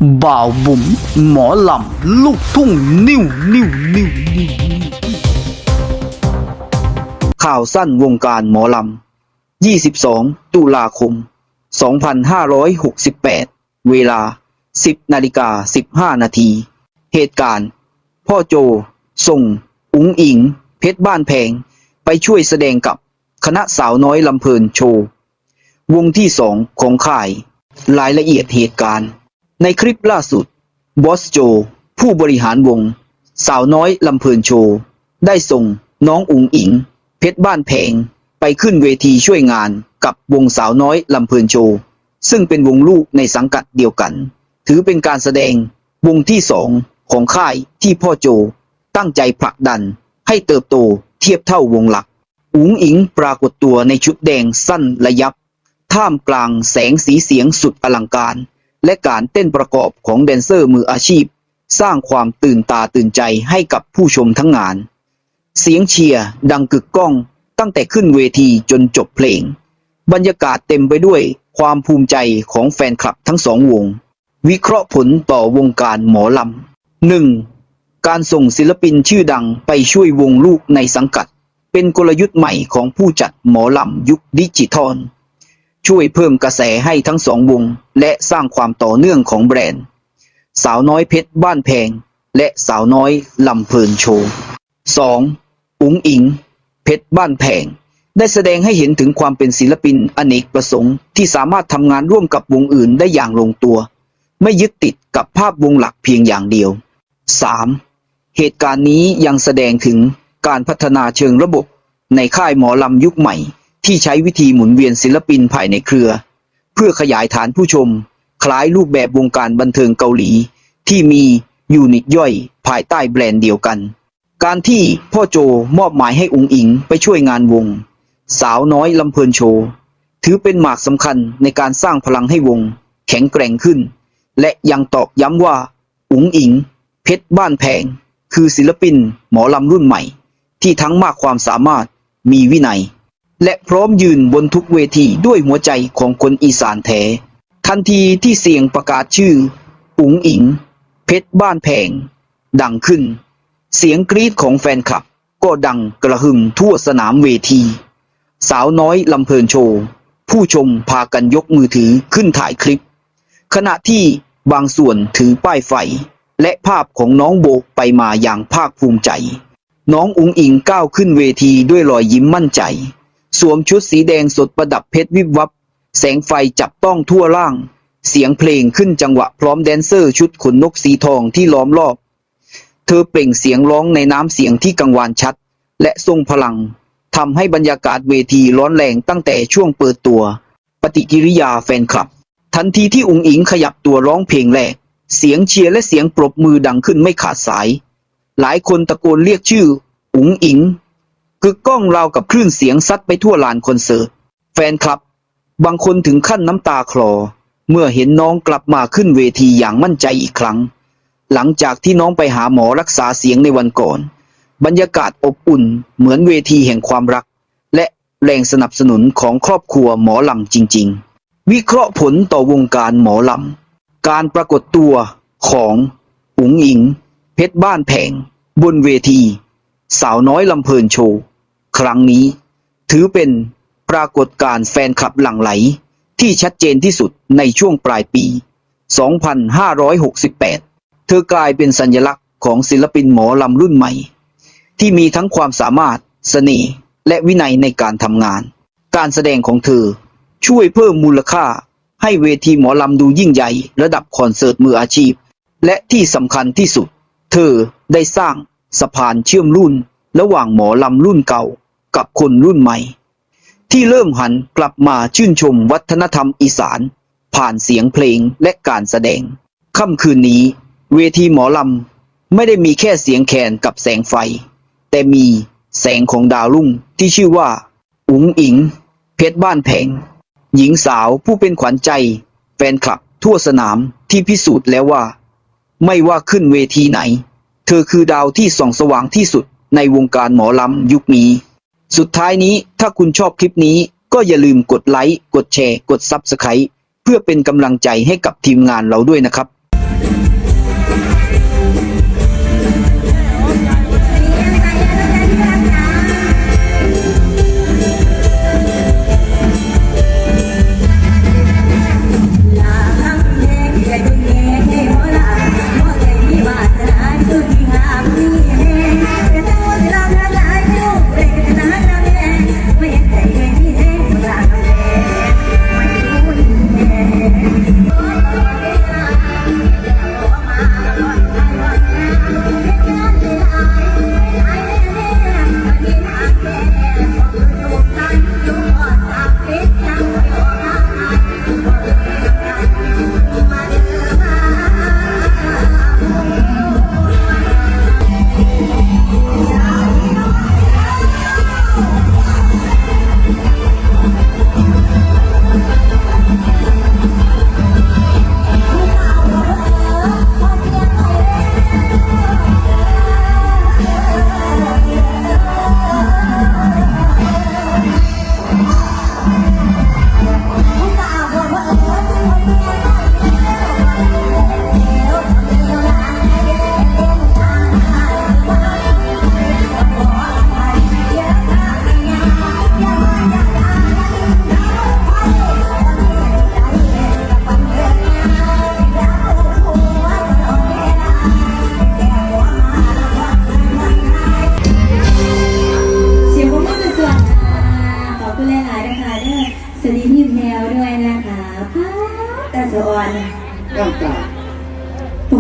บ่าวบุ๋มหมอลำลูกทุ่งนิ้วข่าวสั้นวงการหมอลำ22 ตุลาคม 2568 เวลา 10:15 นาทีเหตุการณ์พ่อโจส่งอุ๋งอิ๋งเพชรบ้านแพงไปช่วยแสดงกับคณะสาวน้อยลำเพลินโชว์วงที่2ของค่ายรายละเอียดเหตุการณ์ในคลิปล่าสุดบอสโจผู้บริหารวงสาวน้อยลำเพลินโชว์ได้ส่งน้องอุ๋งอิ๋งเพชรบ้านแพงไปขึ้นเวทีช่วยงานกับวงสาวน้อยลำเพลินโชว์ซึ่งเป็นวงลูกในสังกัดเดียวกันถือเป็นการแสดงวงที่2ของค่ายที่พ่อโจตั้งใจผลักดันให้เติบโตเทียบเท่าวงหลักอุ๋งอิ๋งปรากฏตัวในชุดแดงสั้นระยับท่ามกลางแสงสีเสียงสุดอลังการและการเต้นประกอบของแดนเซอร์มืออาชีพสร้างความตื่นตาตื่นใจให้กับผู้ชมทั้งงานเสียงเชียร์ดังกึกก้องตั้งแต่ขึ้นเวทีจนจบเพลงบรรยากาศเต็มไปด้วยความภูมิใจของแฟนคลับทั้งสองวงวิเคราะห์ผลต่อวงการหมอลำ 1. การส่งศิลปินชื่อดังไปช่วยวงลูกในสังกัดเป็นกลยุทธ์ใหม่ของผู้จัดหมอลำยุคดิจิทัลช่วยเพิ่มกระแสให้ทั้งสองวงและสร้างความต่อเนื่องของแบรนด์สาวน้อยเพชรบ้านแพงและสาวน้อยลำเพลินโชว์ 2. อุ๋งอิ๋งเพชรบ้านแพงได้แสดงให้เห็นถึงความเป็นศิลปินอเนกประสงค์ที่สามารถทำงานร่วมกับวงอื่นได้อย่างลงตัวไม่ยึดติดกับภาพวงหลักเพียงอย่างเดียว 3. เหตุการณ์นี้ยังแสดงถึงการพัฒนาเชิงระบบในค่ายหมอลำยุคใหม่ที่ใช้วิธีหมุนเวียนศิลปินภายในเครือเพื่อขยายฐานผู้ชมคล้ายรูปแบบวงการบันเทิงเกาหลีที่มียูนิตย่อยภายใต้แบรนด์เดียวกันการที่พ่อโจมอบหมายให้อุ๋งอิ๋งไปช่วยงานวงสาวน้อยลำเพลินโชว์ถือเป็นหมากสำคัญในการสร้างพลังให้วงแข็งแกร่งขึ้นและยังตอกย้ำว่าอุ๋งอิ๋งเพชรบ้านแพงคือศิลปินหมอลำรุ่นใหม่ที่ทั้งมากความสามารถมีวินัยและพร้อมยืนบนทุกเวทีด้วยหัวใจของคนอีสานแท้ทันทีที่เสียงประกาศชื่ออุ๋งอิ๋งเพชรบ้านแพงดังขึ้นเสียงกรี๊ดของแฟนคลับก็ดังกระหึ่มทั่วสนามเวทีสาวน้อยลำเพลินโชว์ผู้ชมพากันยกมือถือขึ้นถ่ายคลิปขณะที่บางส่วนถือป้ายไฟและภาพของน้องโบกไปมาอย่างภาคภูมิใจน้องอุ๋งอิ๋งก้าวขึ้นเวทีด้วยรอยยิ้มมั่นใจสวมชุดสีแดงสดประดับเพชรวิบวับแสงไฟจับต้องทั่วร่างเสียงเพลงขึ้นจังหวะพร้อมแดนเซอร์ชุดขนนกสีทองที่ล้อมรอบเธอเปล่งเสียงร้องในน้ำเสียงที่กังวานชัดและทรงพลังทำให้บรรยากาศเวทีร้อนแรงตั้งแต่ช่วงเปิดตัวปฏิกิริยาแฟนคลับทันทีที่อุ๋งอิ๋งขยับตัวร้องเพลงแรกเสียงเชียร์และเสียงปรบมือดังขึ้นไม่ขาดสายหลายคนตะโกนเรียกชื่ออุ๋งอิ๋งกึกก้องราวกับคลื่นเสียงซัดไปทั่วลานคอนเสิร์ตแฟนคลับบางคนถึงขั้นน้ำตาคลอเมื่อเห็นน้องกลับมาขึ้นเวทีอย่างมั่นใจอีกครั้งหลังจากที่น้องไปหาหมอรักษาเสียงในวันก่อนบรรยากาศอบอุ่นเหมือนเวทีแห่งความรักและแรงสนับสนุนของครอบครัวหมอลำจริงๆวิเคราะห์ผลต่อวงการหมอลำการปรากฏตัวของอุ๋งอิ๋งเพชรบ้านแพงบนเวทีสาวน้อยลำเพลินโชว์ครั้งนี้ถือเป็นปรากฏการณ์แฟนคลับหลั่งไหลที่ชัดเจนที่สุดในช่วงปลายปี 2568 เธอกลายเป็นสัญลักษณ์ของศิลปินหมอลำรุ่นใหม่ที่มีทั้งความสามารถเสน่ห์และวินัยในการทำงานการแสดงของเธอช่วยเพิ่มมูลค่าให้เวทีหมอลำดูยิ่งใหญ่ระดับคอนเสิร์ตมืออาชีพและที่สำคัญที่สุดเธอได้สร้างสะพานเชื่อมรุ่นระหว่างหมอลำรุ่นเก่ากับคนรุ่นใหม่ที่เริ่มหันกลับมาชื่นชมวัฒนธรรมอีสานผ่านเสียงเพลงและการแสดงค่ำคืนนี้เวทีหมอลำไม่ได้มีแค่เสียงแคนกับแสงไฟแต่มีแสงของดาวรุ่งที่ชื่อว่าอุ๋งอิ๋งเพชรบ้านแพงหญิงสาวผู้เป็นขวัญใจแฟนคลับทั่วสนามที่พิสูจน์แล้วว่าไม่ว่าขึ้นเวทีไหนเธอคือดาวที่ส่องสว่างที่สุดในวงการหมอลำยุคนี้สุดท้ายนี้ถ้าคุณชอบคลิปนี้ก็อย่าลืมกดไลค์กดแชร์กด Subscribe เพื่อเป็นกำลังใจให้กับทีมงานเราด้วยนะครับ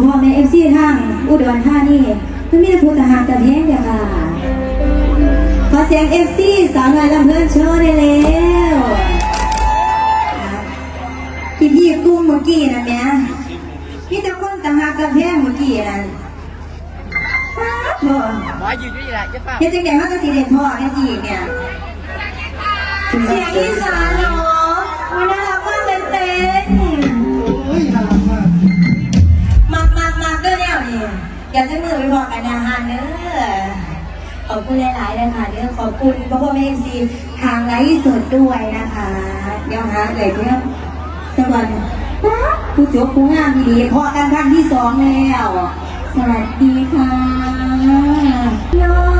พ่อแม่เอฟซีทางอุดรธานีมันมีแต่ผู้ทหารแต่แท้งเดียวค่ะขอเสียงเอฟซีสาวน้อยลำเพื่อนโชว์ได้แล้วพี่กุ้งเมื่อกี้นะแม่พี่ตะก้นทหารแต่แท้งเมื่อกี้นั่นว่ายืนอยู่นี่แหละจะฟัง เฮ็ดจังได๋เฮาก็สิได้พ่อแค่ทีเนี่ยเสียงอีสานเหรอมันน่ารักมากเลยเต้นมากเด้อแนวนี่อยากจะมือไปบอกกันอาหารเด้อขอบคุณหลายๆเลยค่ะเด้อขอบคุณพ่อแม่ซีทางไลฟ์สดด้วยนะคะเดี๋ยวหาเลยเพื่อนสวัสดีผู้จบผู้งามดีๆพอกันครั้งที่2แล้วสวัสดีค่ะน้อง